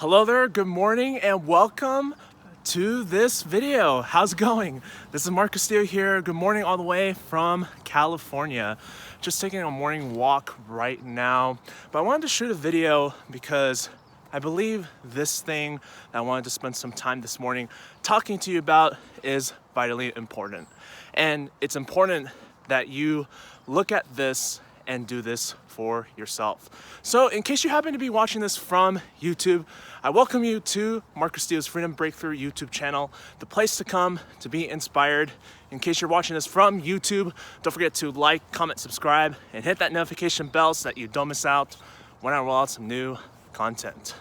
Hello there, good morning, and welcome to this video. How's it going? This is Castillo here. Good morning all the way from California. Just taking a morning walk right now. But I wanted to shoot a video because I believe this thing that I wanted to spend some time this morning talking to you about is vitally important. And it's important that you look at this and do this for yourself. So in case you happen to be watching this from YouTube, I welcome you to Mark Castillo's Freedom Breakthrough YouTube channel, the place to come to be inspired. In case you're watching this from YouTube, don't forget to like, comment, subscribe, and hit that notification bell so that you don't miss out when I roll out some new content.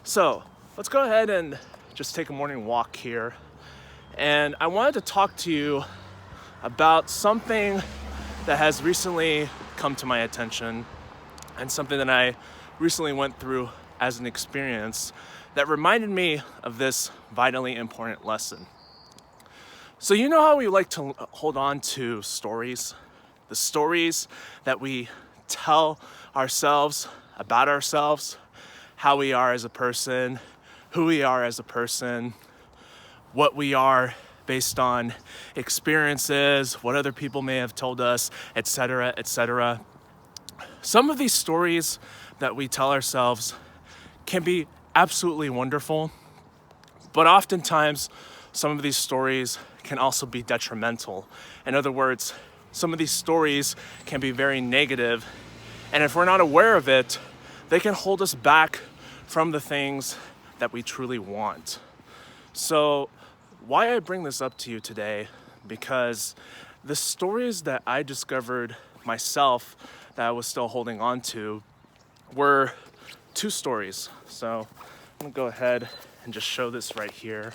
So let's go ahead and just take a morning walk here. And I wanted to talk to you about something that has recently come to my attention and something that I recently went through as an experience that reminded me of this vitally important lesson. So you know how we like to hold on to stories? The stories that we tell ourselves about ourselves, how we are as a person, who we are as a person, what we are based on experiences, what other people may have told us, etc., etc. Some of these stories that we tell ourselves can be absolutely wonderful, but oftentimes some of these stories can also be detrimental. In other words, some of these stories can be very negative, and if we're not aware of it, they can hold us back from the things that we truly want. So why I bring this up to you today, because the stories that I discovered myself that I was still holding on to were two stories. So I'm gonna go ahead and just show this right here.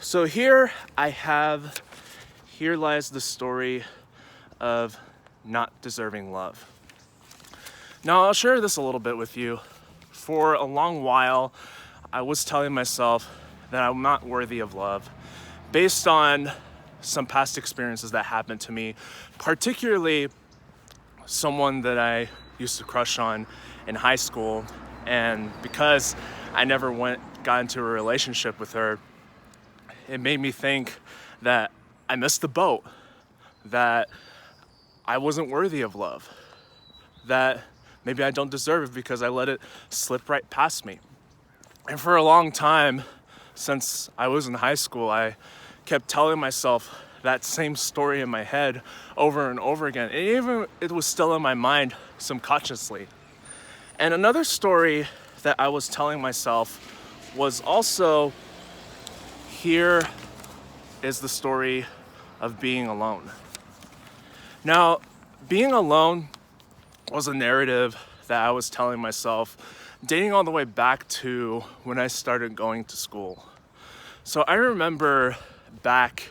So here lies the story of not deserving love. Now I'll share this a little bit with you. For a long while, I was telling myself that I'm not worthy of love based on some past experiences that happened to me, particularly someone that I used to crush on in high school. And because I never got into a relationship with her, it made me think that I missed the boat, that I wasn't worthy of love, that maybe I don't deserve it because I let it slip right past me. And for a long time, since I was in high school, I kept telling myself that same story in my head over and over again. And even it was still in my mind subconsciously. And another story that I was telling myself was also, here is the story of being alone. Now, being alone was a narrative that I was telling myself dating all the way back to when I started going to school. So I remember back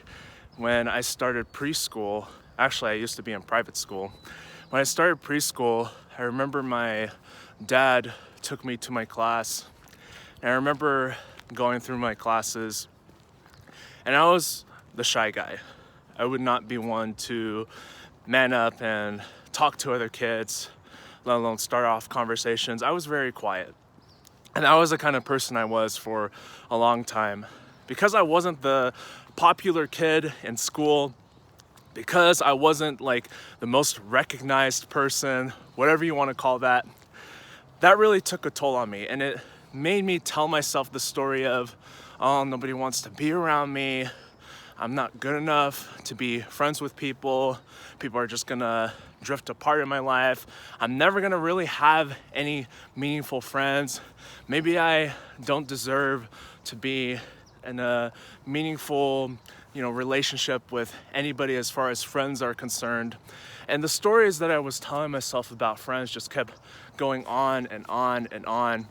when I started preschool, actually I used to be in private school. When I started preschool, I remember my dad took me to my class, and I remember going through my classes, and I was the shy guy. I would not be one to man up and talk to other kids, let alone start off conversations. I was very quiet. And that was the kind of person I was for a long time. Because I wasn't the popular kid in school, because I wasn't like the most recognized person, whatever you want to call that, that really took a toll on me. And it made me tell myself the story of, oh, nobody wants to be around me. I'm not good enough to be friends with people. People are just gonna drift apart in my life. I'm never gonna really have any meaningful friends. Maybe I don't deserve to be in a meaningful, relationship with anybody as far as friends are concerned. And the stories that I was telling myself about friends just kept going on and on and on.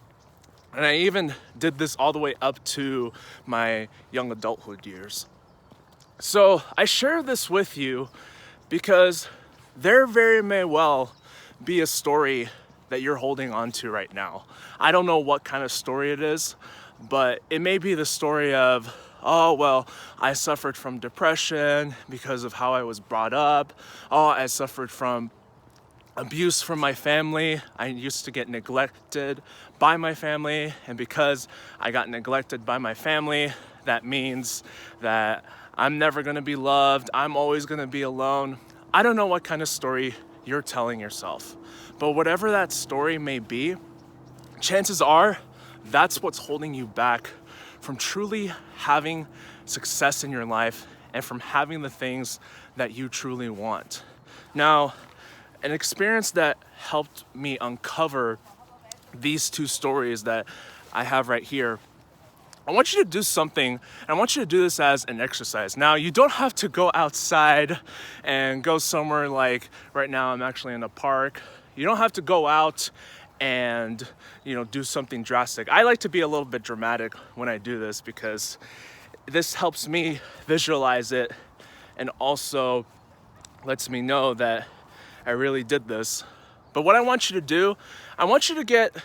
And I even did this all the way up to my young adulthood years. So I share this with you because there very may well be a story that you're holding on to right now. I don't know what kind of story it is, but it may be the story of, oh, well, I suffered from depression because of how I was brought up. Oh, I suffered from abuse from my family. I used to get neglected by my family, and because I got neglected by my family, that means that I'm never gonna be loved, I'm always gonna be alone. I don't know what kind of story you're telling yourself, but whatever that story may be, chances are that's what's holding you back from truly having success in your life and from having the things that you truly want. Now, an experience that helped me uncover these two stories that I have right here, I want you to do something, and I want you to do this as an exercise. Now, you don't have to go outside and go somewhere like right now I'm actually in a park. You don't have to go out and do something drastic. I like to be a little bit dramatic when I do this because this helps me visualize it and also lets me know that I really did this. But what I want you to do, I want you to get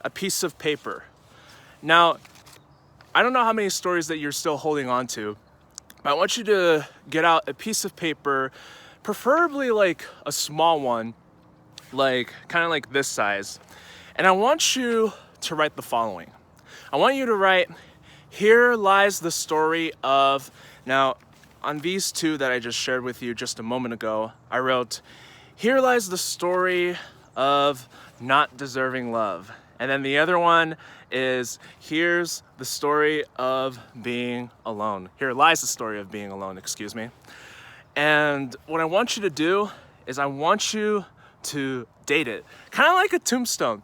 a piece of paper. Now, I don't know how many stories that you're still holding on to, but I want you to get out a piece of paper, preferably like a small one, like kind of like this size. And I want you to write the following. I want you to write, here lies the story of, now on these two that I just shared with you just a moment ago, I wrote, here lies the story of not deserving love. And then the other one is, here's the story of being alone. Here lies the story of being alone, excuse me. And what I want you to do is I want you to date it, kind of like a tombstone.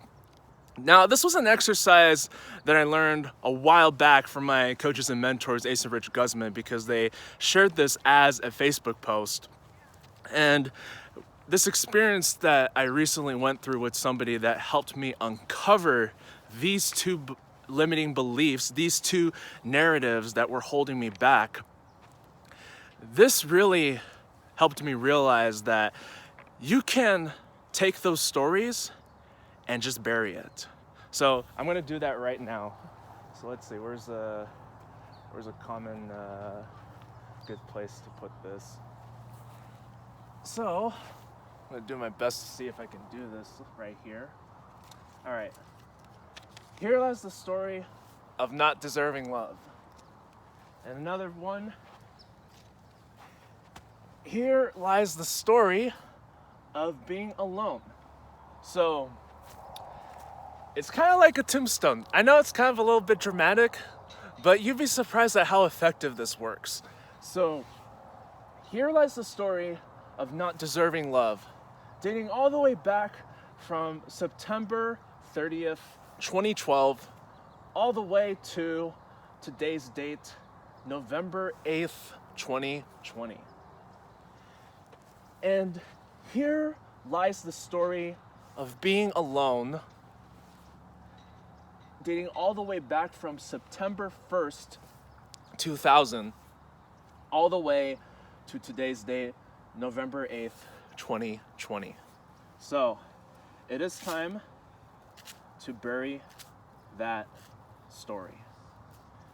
Now, this was an exercise that I learned a while back from my coaches and mentors, Ace and Rich Guzman, because they shared this as a Facebook post. And this experience that I recently went through with somebody that helped me uncover these two limiting beliefs, these two narratives that were holding me back, this really helped me realize that you can take those stories and just bury it. So I'm gonna do that right now. So let's see, where's a common good place to put this? So I'm gonna do my best to see if I can do this right here. All right, here lies the story of not deserving love. And another one, here lies the story of being alone. So it's kind of like a tombstone. I know it's kind of a little bit dramatic, but you'd be surprised at how effective this works. So here lies the story of not deserving love, dating all the way back from September 30th, 2012, all the way to today's date, November 8th, 2020. And here lies the story of being alone, dating all the way back from September 1st, 2000, all the way to today's date, November 8th, 2020. So it is time to bury that story,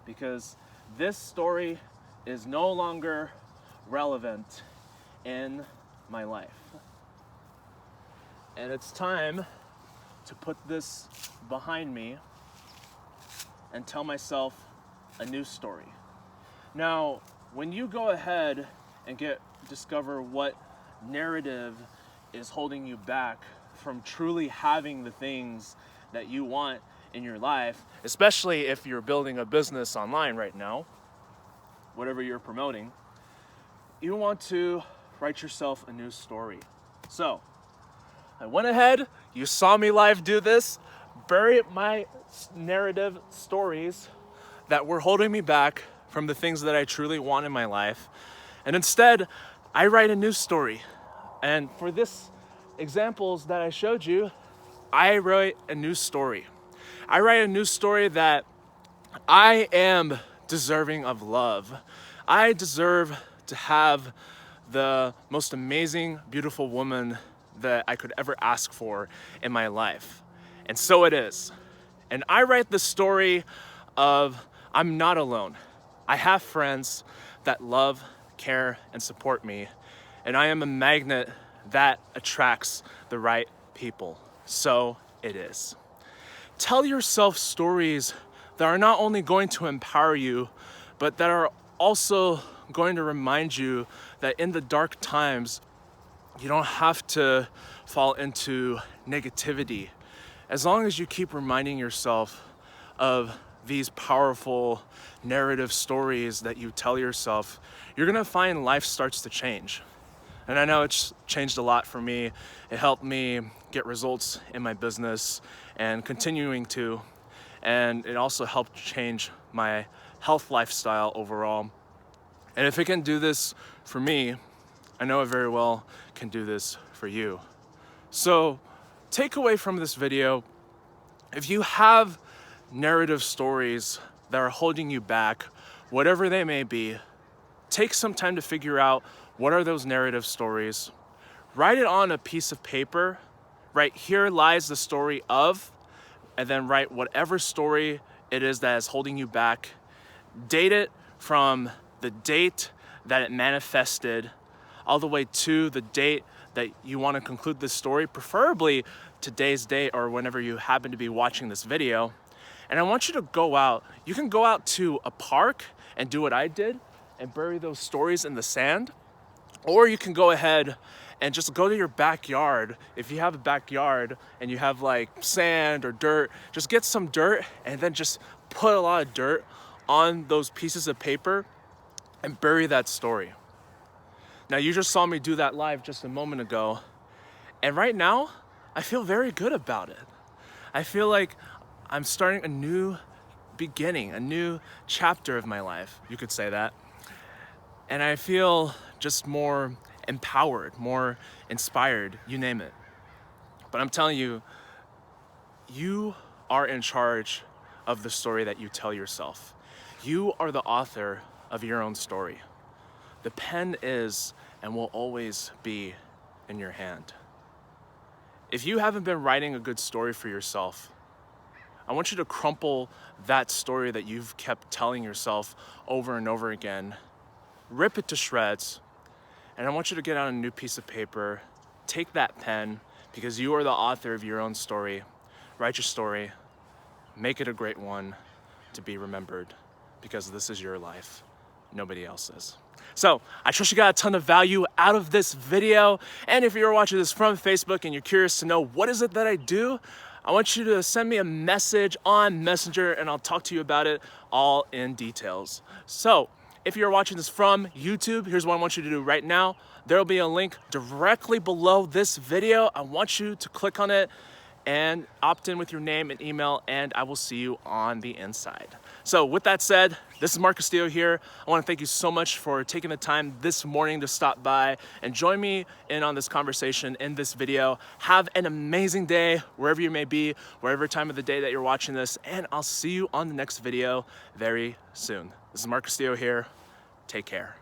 because this story is no longer relevant in my life. And it's time to put this behind me and tell myself a new story. Now, when you go ahead and discover what narrative is holding you back from truly having the things that you want in your life, especially if you're building a business online right now, whatever you're promoting, you want to write yourself a new story. So I went ahead, you saw me live do this, bury my narrative stories that were holding me back from the things that I truly want in my life. And instead, I write a new story. And for this examples that I showed you, I write a new story. I write a new story that I am deserving of love. I deserve to have the most amazing, beautiful woman that I could ever ask for in my life. And so it is. And I write the story of I'm not alone. I have friends that love, care, and support me. And I am a magnet that attracts the right people. So it is. Tell yourself stories that are not only going to empower you, but that are also going to remind you that in the dark times, you don't have to fall into negativity. As long as you keep reminding yourself of these powerful narrative stories that you tell yourself, you're gonna find life starts to change. And I know it's changed a lot for me. It helped me get results in my business and continuing to. And it also helped change my health lifestyle overall. And if it can do this for me, I know it very well can do this for you. So take away from this video, if you have narrative stories that are holding you back, whatever they may be, take some time to figure out what are those narrative stories. Write it on a piece of paper. Right here lies the story of, and then write whatever story it is that is holding you back. Date it from the date that it manifested all the way to the date that you want to conclude this story, preferably today's date or whenever you happen to be watching this video. And I want you to go out. You can go out to a park and do what I did and bury those stories in the sand. Or you can go ahead and just go to your backyard. If you have a backyard and you have like sand or dirt, just get some dirt and then just put a lot of dirt on those pieces of paper and bury that story. Now you just saw me do that live just a moment ago. And right now, I feel very good about it. I feel like I'm starting a new beginning, a new chapter of my life, you could say that. And I feel just more empowered, more inspired, you name it. But I'm telling you, you are in charge of the story that you tell yourself. You are the author of your own story. The pen is and will always be in your hand. If you haven't been writing a good story for yourself, I want you to crumple that story that you've kept telling yourself over and over again, rip it to shreds, and I want you to get out a new piece of paper, take that pen, because you are the author of your own story. Write your story, make it a great one to be remembered, because this is your life, nobody else's. So I trust you got a ton of value out of this video. And if you're watching this from Facebook and you're curious to know what is it that I do, I want you to send me a message on Messenger and I'll talk to you about it all in details. So if you're watching this from YouTube, here's what I want you to do right now. There'll be a link directly below this video. I want you to click on it and opt in with your name and email, and I will see you on the inside. So with that said, this is Mark Castillo here. I want to thank you so much for taking the time this morning to stop by and join me in on this conversation in this video. Have an amazing day wherever you may be, wherever time of the day that you're watching this, and I'll see you on the next video very soon. This is Mark Castillo here. Take care.